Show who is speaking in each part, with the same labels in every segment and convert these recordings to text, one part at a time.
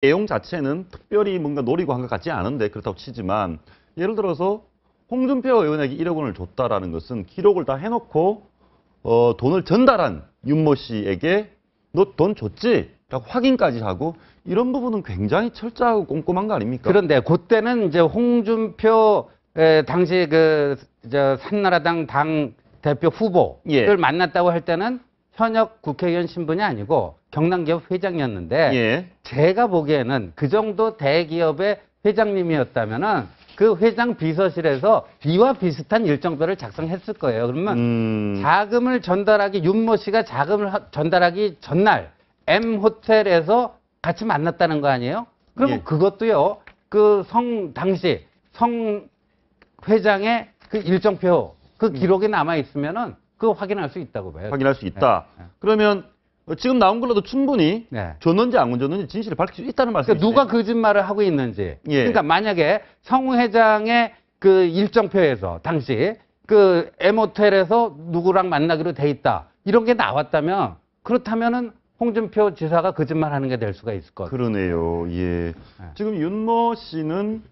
Speaker 1: 내용 자체는 특별히 뭔가 노리고 한 것 같지 않은데 그렇다고 치지만 예를 들어서 홍준표 의원에게 1억 원을 줬다라는 것은 기록을 다 해놓고 돈을 전달한 윤모 씨에게 너 돈 줬지? 라고 확인까지 하고 이런 부분은 굉장히 철저하고 꼼꼼한 거 아닙니까?
Speaker 2: 그런데 그때는 이제 홍준표 당시 한나라당 당 대표 후보를 만났다고 할 때는 현역 국회의원 신분이 아니고 경남기업 회장이었는데 제가 보기에는 그 정도 대기업의 회장님이었다면은 그 회장 비서실에서 이와 비슷한 일정표를 작성했을 거예요. 그러면 자금을 전달하기 윤모 씨가 자금을 전달하기 전날 M호텔에서 같이 만났다는 거 아니에요? 그러면 그것도요. 그 당시 성 회장의 그 일정표 그 기록이 남아 있으면은 그거 확인할 수 있다고 봐요.
Speaker 1: 확인할 수 있다. 그러면 지금 나온 걸로도 충분히 줬는지 안 줬는지 진실을 밝힐 수 있다는 말씀이시죠?
Speaker 2: 그러니까 누가 거짓말을 하고 있는지. 그러니까 만약에 성 회장의 그 일정표에서 당시 그 M호텔에서 누구랑 만나기로 돼 있다. 이런 게 나왔다면 그렇다면은 홍준표 지사가 거짓말하는 게 될 수가 있을 것 같아요.
Speaker 1: 그러네요. 지금 윤모 씨는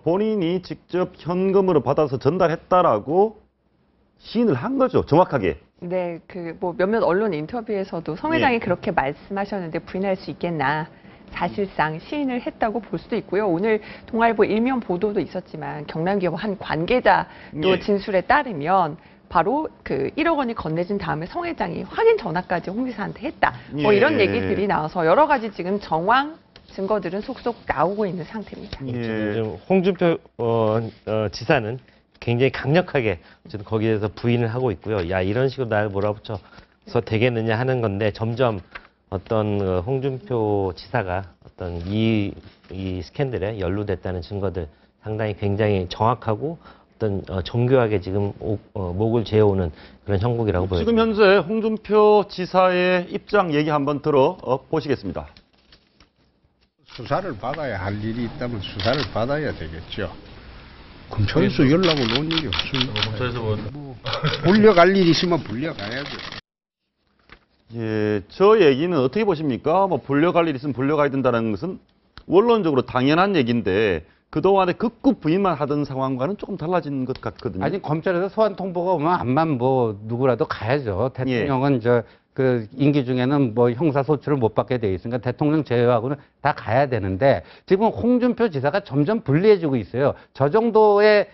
Speaker 1: 본인이 직접 현금으로 받아서 전달했다라고 시인을 한 거죠. 정확하게.
Speaker 3: 네, 뭐 몇몇 언론 인터뷰에서도 성 회장이 그렇게 말씀하셨는데 부인할 수 있겠나. 사실상 시인을 했다고 볼 수도 있고요. 오늘 동아일보 일면 보도도 있었지만 경남기업 한 관계자도 진술에 따르면 바로 1억 원이 건네진 다음에 성 회장이 확인 전화까지 홍 지사한테 했다. 뭐 이런 얘기들이 나와서 여러 가지 지금 정황 증거들은 속속 나오고 있는 상태입니다.
Speaker 4: 지금 홍준표 지사는 굉장히 강력하게 지금 거기에서 부인을 하고 있고요. 야, 이런 식으로 날 몰아붙여서 되겠느냐 하는 건데 점점 어떤 홍준표 지사가 어떤 이 스캔들에 연루됐다는 증거들 상당히 굉장히 정확하고 어떤 정교하게 지금 목을 재어오는 그런 형국이라고 보여요.
Speaker 1: 지금 현재 홍준표 지사의 입장 얘기 한번 들어 보시겠습니다.
Speaker 5: 수사를 받아야 할 일이 있다면 수사를 받아야 되겠죠. 검찰에서 연락을 온 일이 없습니다.
Speaker 6: 검찰에서
Speaker 5: 뭐 불려갈 일이 있으면 불려가야죠.
Speaker 1: 저 얘기는 어떻게 보십니까? 뭐 불려갈 일 있으면 불려가야 된다는 것은 원론적으로 당연한 얘기인데 그동안에 극구 부인만 하던 상황과는 조금 달라진 것 같거든요.
Speaker 2: 아니 검찰에서 소환 통보가 오면 암만 뭐 누구라도 가야죠. 대통령은 그 임기 중에는 뭐 형사 소추를 못 받게 돼 있으니까 대통령 제외하고는 다 가야 되는데 지금 홍준표 지사가 점점 불리해지고 있어요. 저 정도의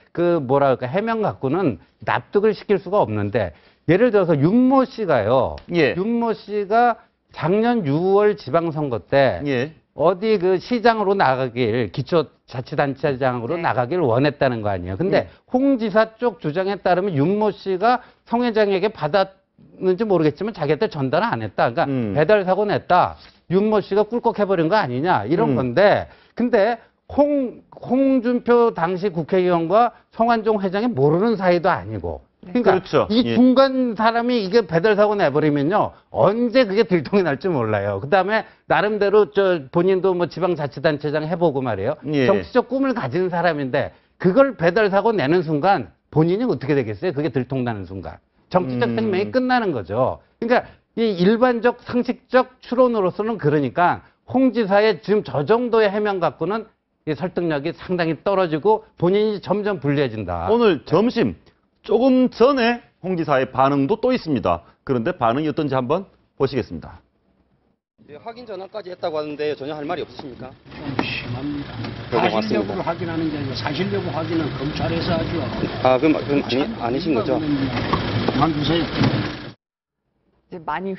Speaker 2: 해명 갖고는 납득을 시킬 수가 없는데 예를 들어서 윤모 씨가요. 윤모 씨가 작년 6월 지방선거 때 어디 시장으로 나가길 기초자치단체장으로 나가길 원했다는 거 아니에요. 근데 홍 지사 쪽 주장에 따르면 윤모 씨가 성 회장에게 받았는지 모르겠지만 자기한테 전달을 안 했다. 그러니까 배달 사고 냈다. 윤모 씨가 꿀꺽해버린 거 아니냐 이런 건데 근데 홍준표 당시 국회의원과 성완종 회장이 모르는 사이도 아니고 그러니까 이 중간 사람이 이게 배달 사고 내버리면요 언제 그게 들통이 날지 몰라요. 그다음에 나름대로 본인도 뭐 지방자치단체장 해보고 말이에요. 정치적 꿈을 가진 사람인데 그걸 배달 사고 내는 순간 본인이 어떻게 되겠어요? 그게 들통나는 순간 정치적 생명이 끝나는 거죠. 그러니까 이 일반적 상식적 추론으로서는 그러니까 홍 지사의 지금 저 정도의 해명 갖고는 이 설득력이 상당히 떨어지고 본인이 점점 불리해진다.
Speaker 1: 오늘 점심 조금 전에 홍 지사의 반응도 또 있습니다. 그런데 반응이 어떤지 한번 보시겠습니다.
Speaker 7: 확인 전화까지 했다고 하는데 전혀 할 말이 없으십니까?
Speaker 5: 좀 심합니다. 사실 여부를 확인하는 게 아니라 사실 여부 확인은 검찰에서 하죠.
Speaker 7: 그럼 아니신 거죠?
Speaker 5: 그만두세요.
Speaker 3: 이제 많이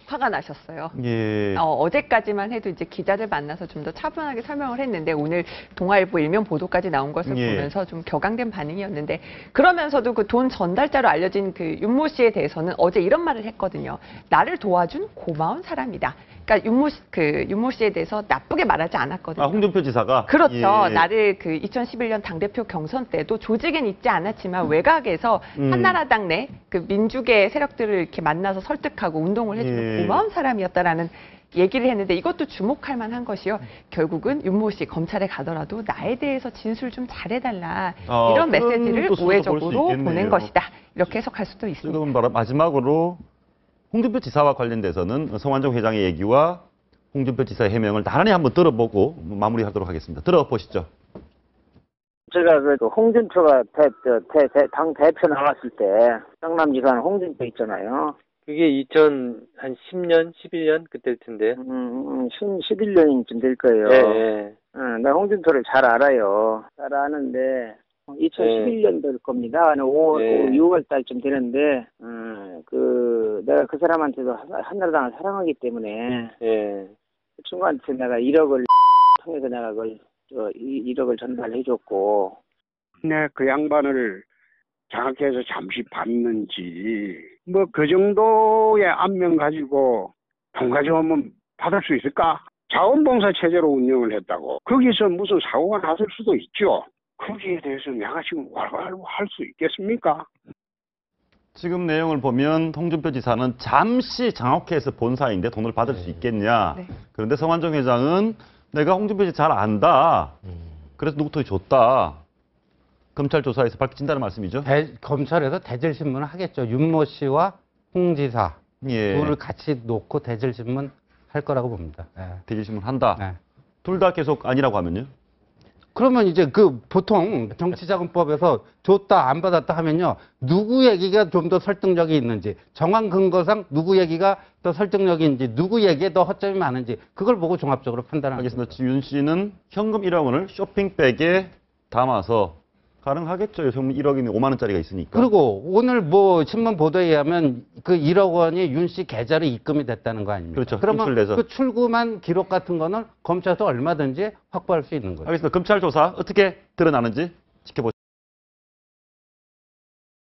Speaker 3: 화가 나셨어요.
Speaker 1: 예.
Speaker 3: 어제까지만 해도 이제 기자들 만나서 좀 더 차분하게 설명을 했는데 오늘 동아일보 일면 보도까지 나온 것을
Speaker 1: 예.
Speaker 3: 보면서 좀 격앙된 반응이었는데 그러면서도 그 돈 전달자로 알려진 그 윤모 씨에 대해서는 어제 이런 말을 했거든요. 나를 도와준 고마운 사람이다. 그러니까 윤모 씨에 대해서 나쁘게 말하지 않았거든요.
Speaker 1: 아, 홍준표 지사가?
Speaker 3: 그렇죠.
Speaker 1: 예.
Speaker 3: 나를 그 2011년 당대표 경선 때도 조직엔 있지 않았지만 외곽에서 한나라당 내 그 민주계 세력들을 이렇게 만나서 설득하고 운동을 해주는
Speaker 1: 예.
Speaker 3: 고마운 사람이었다라는 얘기를 했는데 이것도 주목할 만한 것이요. 결국은 윤모 씨 검찰에 가더라도 나에 대해서 진술 좀 잘해달라. 이런 메시지를 우회적으로 보낸 것이다. 이렇게 해석할 수도 있습니다.
Speaker 1: 지금 마지막으로 홍준표 지사와 관련돼서는 성완종 회장의 얘기와 홍준표 지사의 해명을 나란히 한번 들어보고 마무리하도록 하겠습니다. 들어보시죠.
Speaker 6: 제가 그 홍준표가 당 대표 나왔을 때 성남지사는 홍준표 있잖아요.
Speaker 8: 그게 2010년, 11년 그때일 텐데.
Speaker 6: 11년쯤 될 거예요.
Speaker 8: 예.
Speaker 6: 나 홍준표를 잘 알아요. 잘 아는데 2011년 될 겁니다. 6월 달쯤 되는데 내가 그 사람한테도 한나라당을 사랑하기 때문에
Speaker 8: 예.
Speaker 6: 그 친구한테 내가 1억을 통해서 내가 그걸 1억을 전달해줬고.
Speaker 5: 네, 그 양반을 장학해서 잠시 봤는지 뭐 그 정도의 안면 가지고 돈 가져오면 받을 수 있을까? 자원봉사 체제로 운영을 했다고. 거기서 무슨 사고가 났을 수도 있죠. 거기에 대해서 내가 지금 왈왈 할 수 있겠습니까?
Speaker 1: 지금 내용을 보면 홍준표 지사는 잠시 장학회에서 본사인데 돈을 받을 수 있겠냐.
Speaker 3: 네.
Speaker 1: 그런데 성완종 회장은 내가 홍준표 지사 잘 안다. 그래서 누구한테 줬다. 검찰 조사에서 밝혀진다는 말씀이죠.
Speaker 2: 검찰에서 대질신문을 하겠죠. 윤모 씨와 홍 지사
Speaker 1: 예.
Speaker 2: 둘을 같이 놓고 대질신문 할 거라고 봅니다. 예.
Speaker 1: 대질신문 한다.
Speaker 2: 네.
Speaker 1: 둘 다 계속 아니라고 하면요.
Speaker 2: 그러면 이제 그 보통 정치자금법에서 줬다 안 받았다 하면요. 누구 얘기가 좀 더 설득력이 있는지, 정황 근거상 누구 얘기가 더 설득력이 있는지, 누구 얘기에 더 허점이 많은지 그걸 보고 종합적으로 판단하는
Speaker 1: 알겠습니다. 윤 씨는 현금 1억 원을 쇼핑백에 담아서 가능하겠죠. 현금 1억이면 5만 원짜리가 있으니까.
Speaker 2: 그리고 오늘 뭐 신문 보도에 의하면 그 1억 원이 윤 씨 계좌로 입금이 됐다는 거 아닙니까?
Speaker 1: 그렇죠.
Speaker 2: 그러면
Speaker 1: 인출돼서.
Speaker 2: 그 출금한 기록 같은 거는 검찰에서 얼마든지 확보할 수 있는 거죠.
Speaker 1: 알겠습니다. 검찰 조사 어떻게 드러나는지 지켜보겠습니다.